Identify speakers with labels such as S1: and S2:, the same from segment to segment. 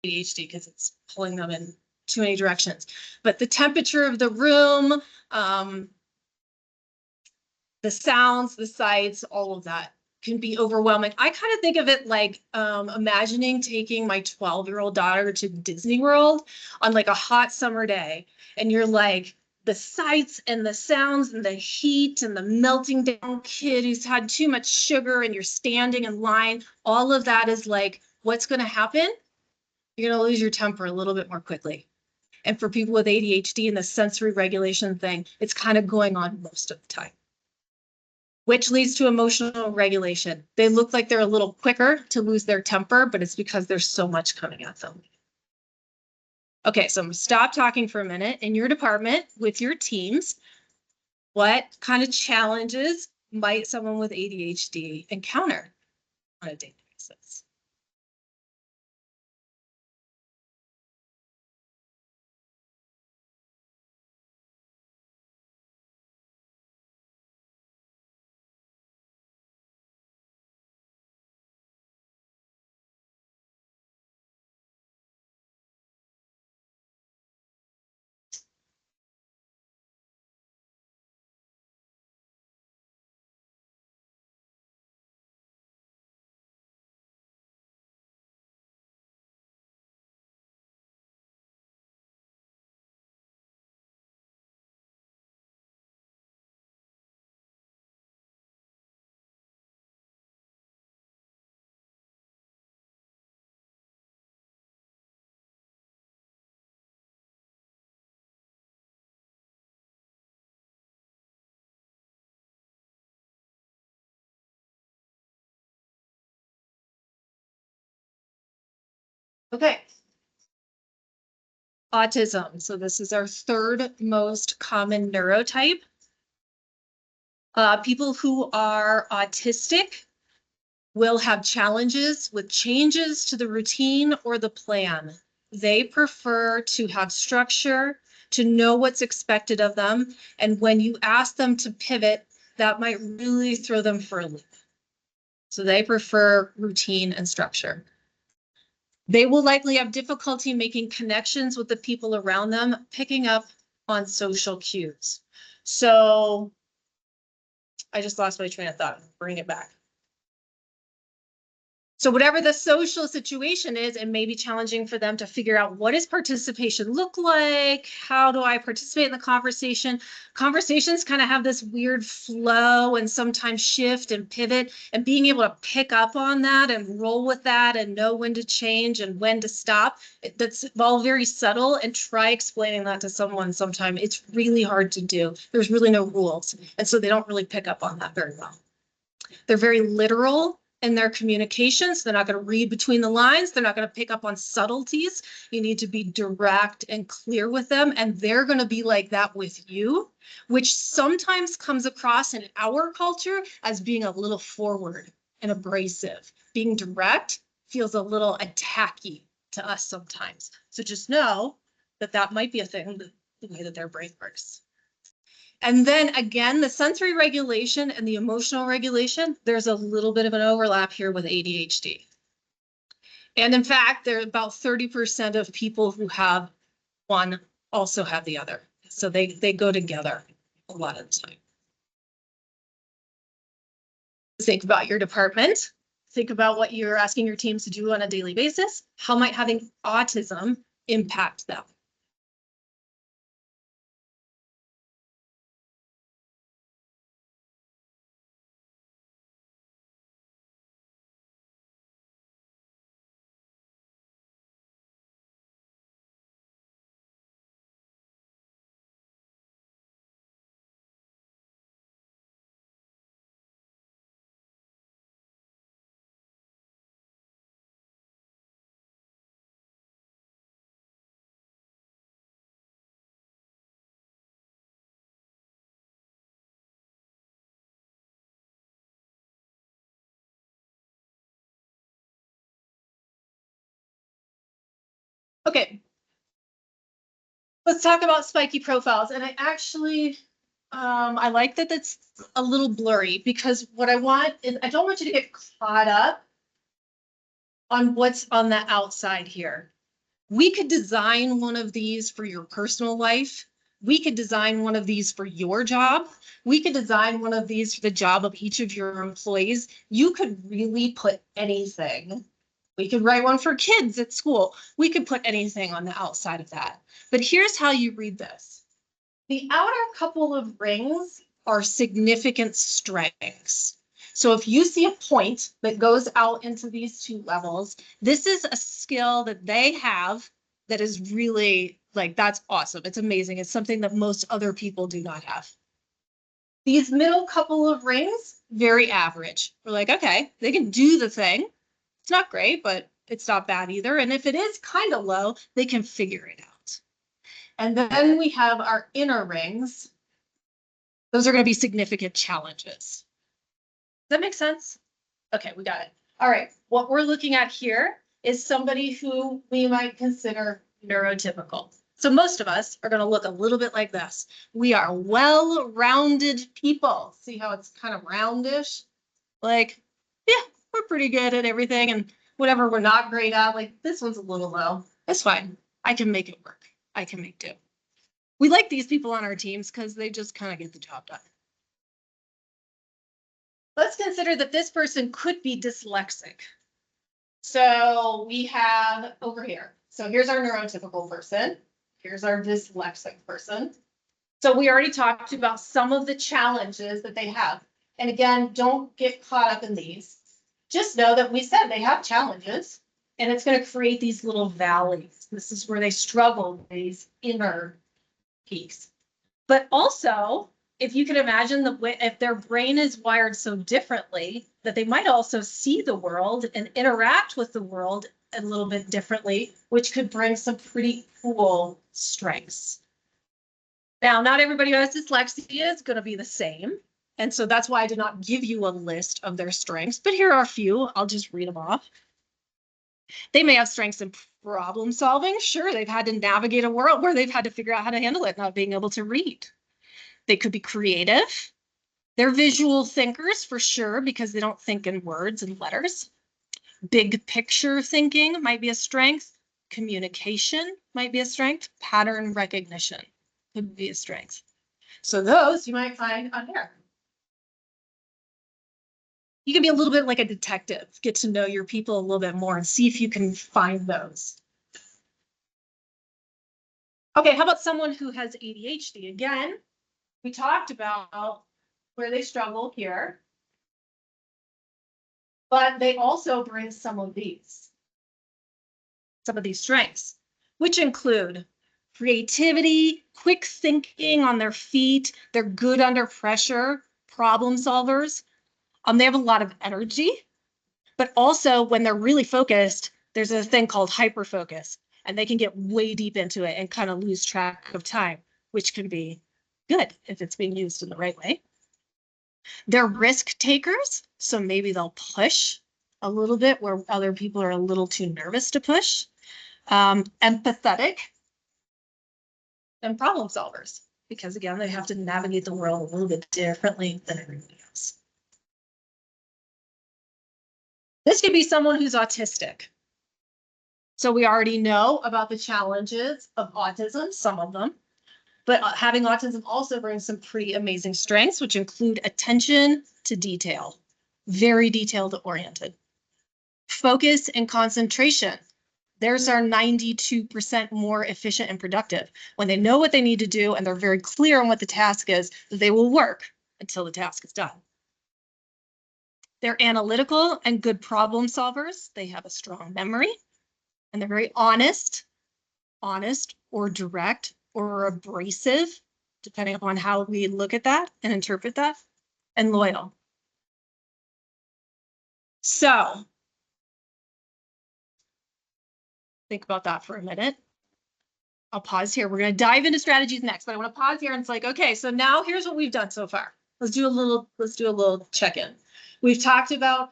S1: ADHD because it's pulling them in too many directions. But the temperature of the room, the sounds, the sights, all of that can be overwhelming. I kind of think of it like imagining taking my 12-year-old daughter to Disney World on like a hot summer day. And you're like, the sights and the sounds and the heat and the melting down kid who's had too much sugar and you're standing in line. All of that is like, what's going to happen? You're going to lose your temper a little bit more quickly. And for people with ADHD and the sensory regulation thing, it's kind of going on most of the time, which leads to emotional regulation. They look like they're a little quicker to lose their temper, but it's because there's so much coming at them. Okay, so I'm gonna stop talking for a minute. In your department with your teams, what kind of challenges might someone with ADHD encounter on a daily basis? Okay. Autism. So this is our third most common neurotype. People who are autistic will have challenges with changes to the routine or the plan. They prefer to have structure, to know what's expected of them. And when you ask them to pivot, that might really throw them for a loop. So they prefer routine and structure. They will likely have difficulty making connections with the people around them, picking up on social cues. So I just lost my train of thought. Bring it back. So whatever the social situation is, it may be challenging for them to figure out, what does participation look like? How do I participate in the conversation? Conversations kind of have this weird flow and sometimes shift and pivot, and being able to pick up on that and roll with that and know when to change and when to stop. That's all very subtle, and try explaining that to someone sometime. It's really hard to do. There's really no rules. And so they don't really pick up on that very well. They're very literal in their communications. They're not going to read between the lines. They're not going to pick up on subtleties. You need to be direct and clear with them. And they're going to be like that with you, which sometimes comes across in our culture as being a little forward and abrasive. Being direct feels a little attacky to us sometimes. So just know that that might be a thing, the way that their brain works. And then again, the sensory regulation and the emotional regulation, there's a little bit of an overlap here with ADHD. And in fact, there are about 30% of people who have one also have the other. So they go together a lot of the time. Think about your department. Think about what you're asking your teams to do on a daily basis. How might having autism impact them? Okay, let's talk about spiky profiles. And I actually, I like that that's a little blurry, because what I want is, I don't want you to get caught up on what's on the outside here. We could design one of these for your personal life. We could design one of these for your job. We could design one of these for the job of each of your employees. You could really put anything. We could write one for kids at school. We could put anything on the outside of that. But here's how you read this. The outer couple of rings are significant strengths. So if you see a point that goes out into these two levels, this is a skill that they have that is really like, that's awesome. It's amazing. It's something that most other people do not have. These middle couple of rings, very average. We're like, okay, they can do the thing. It's not great, but it's not bad either. And if it is kind of low, they can figure it out. And then we have our inner rings. Those are going to be significant challenges. Does that make sense? Okay, we got it. All right, what we're looking at here is somebody who we might consider neurotypical. So most of us are going to look a little bit like this. We are well-rounded people. See how it's kind of roundish? Like, yeah, we're pretty good at everything, and whatever we're not great at, like this one's a little low. It's fine. I can make it work. I can make do. We like these people on our teams because they just kind of get the job done. Let's consider that this person could be dyslexic. So we have over here. So here's our neurotypical person. Here's our dyslexic person. So we already talked about some of the challenges that they have. And again, don't get caught up in these. Just know that we said they have challenges, and it's going to create these little valleys. This is where they struggle, these inner peaks. But also, if you can imagine the way, if their brain is wired so differently that they might also see the world and interact with the world a little bit differently, which could bring some pretty cool strengths. Now, not everybody who has dyslexia is going to be the same. And so that's why I did not give you a list of their strengths, but here are a few. I'll just read them off. They may have strengths in problem solving. Sure, they've had to navigate a world where they've had to figure out how to handle it, not being able to read. They could be creative. They're visual thinkers for sure, because they don't think in words and letters. Big picture thinking might be a strength. Communication might be a strength. Pattern recognition could be a strength. So those you might find on here. You can be a little bit like a detective, get to know your people a little bit more and see if you can find those. Okay, how about someone who has ADHD? Again, we talked about where they struggle here, but they also bring some of these strengths, which include creativity, quick thinking on their feet. They're good under pressure, problem solvers. They have a lot of energy, but also when they're really focused, there's a thing called hyperfocus, and they can get way deep into it and kind of lose track of time, which can be good if it's being used in the right way. They're risk takers, so maybe they'll push a little bit where other people are a little too nervous to push. Empathetic, and problem solvers, because again, they have to navigate the world a little bit differently than everybody else. This could be someone who's autistic. So we already know about the challenges of autism, some of them, but having autism also brings some pretty amazing strengths, which include attention to detail, very detailed oriented. Focus and concentration. Theirs are 92% more efficient and productive. When they know what they need to do and they're very clear on what the task is, they will work until the task is done. They're analytical and good problem solvers. They have a strong memory, and they're very honest or direct or abrasive, depending upon how we look at that and interpret that, and loyal. So think about that for a minute. I'll pause here. We're going to dive into strategies next, but I want to pause here and it's like, okay, so now here's what we've done so far. Let's do a little check-in. We've talked about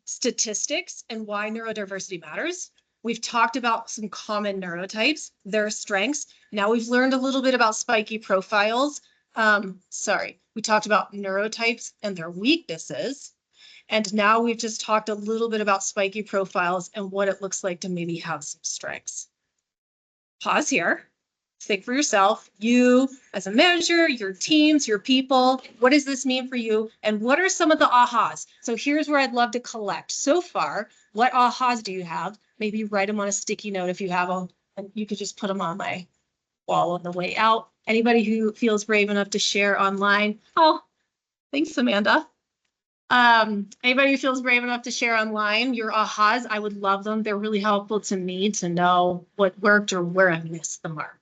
S1: statistics and why neurodiversity matters. We've talked about some common neurotypes, their strengths. Now we've learned a little bit about spiky profiles. We talked about neurotypes and their weaknesses. And now we've just talked a little bit about spiky profiles and what it looks like to maybe have some strengths. Pause here. Think for yourself, you as a manager, your teams, your people, what does this mean for you? And what are some of the ahas? So here's where I'd love to collect. So far, what ahas do you have? Maybe write them on a sticky note if you have them, and you could just put them on my wall on the way out. Anybody who feels brave enough to share online. Oh, thanks, Amanda. Anybody who feels brave enough to share online your ahas, I would love them. They're really helpful to me to know what worked or where I missed the mark.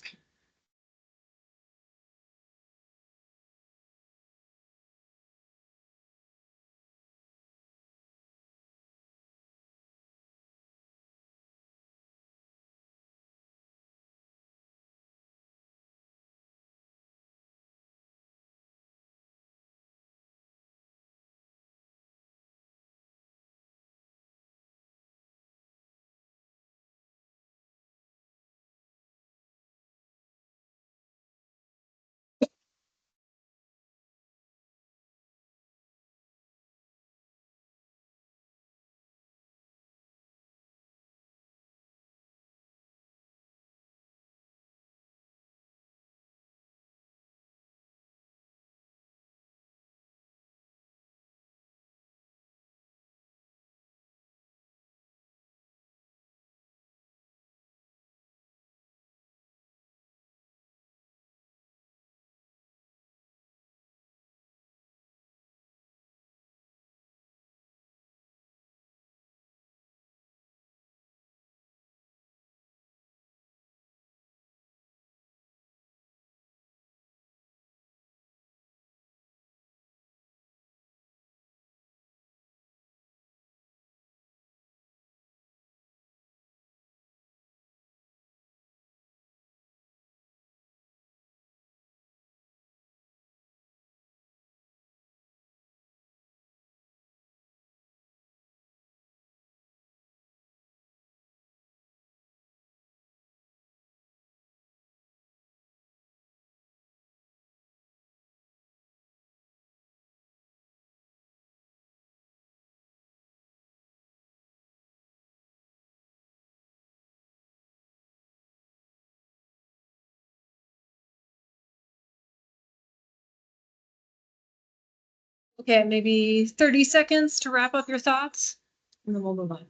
S1: Okay, maybe 30 seconds to wrap up your thoughts, and then we'll move on.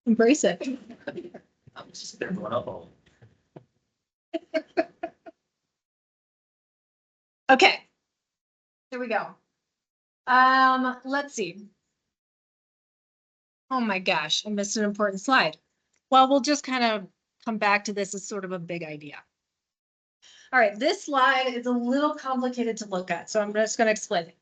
S1: Embrace it. Okay, here we go. Let's see. Oh my gosh, I missed an important slide. Well, we'll just kind of come back to this as sort of a big idea. All right, this slide is a little complicated to look at, so I'm just going to explain it.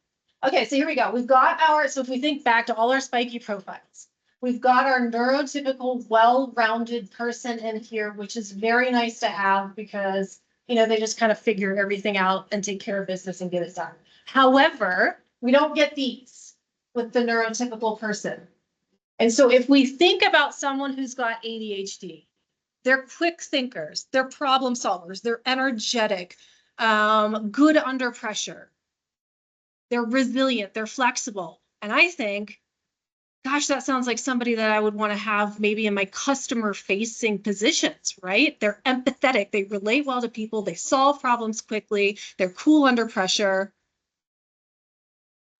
S1: Okay, so here we go. We've got so if we think back to all our spiky profiles, we've got our neurotypical, well-rounded person in here, which is very nice to have because, you know, they just kind of figure everything out and take care of business and get it done. However, we don't get these with the neurotypical person. And so if we think about someone who's got ADHD, they're quick thinkers, they're problem solvers, they're energetic, good under pressure. They're resilient, they're flexible. And I think, gosh, that sounds like somebody that I would want to have maybe in my customer facing positions, right? They're empathetic, they relate well to people, they solve problems quickly, they're cool under pressure.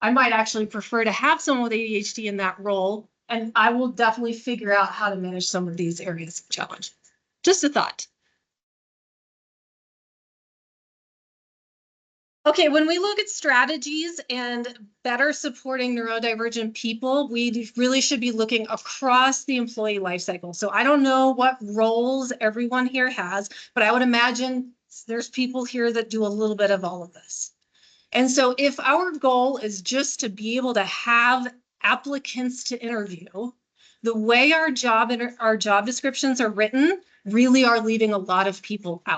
S1: I might actually prefer to have someone with ADHD in that role, and I will definitely figure out how to manage some of these areas of challenge. Just a thought. Okay, when we look at strategies and better supporting neurodivergent people, we really should be looking across the employee lifecycle. So I don't know what roles everyone here has, but I would imagine there's people here that do a little bit of all of this. And so if our goal is just to be able to have applicants to interview, the way our job descriptions are written, really are leaving a lot of people out.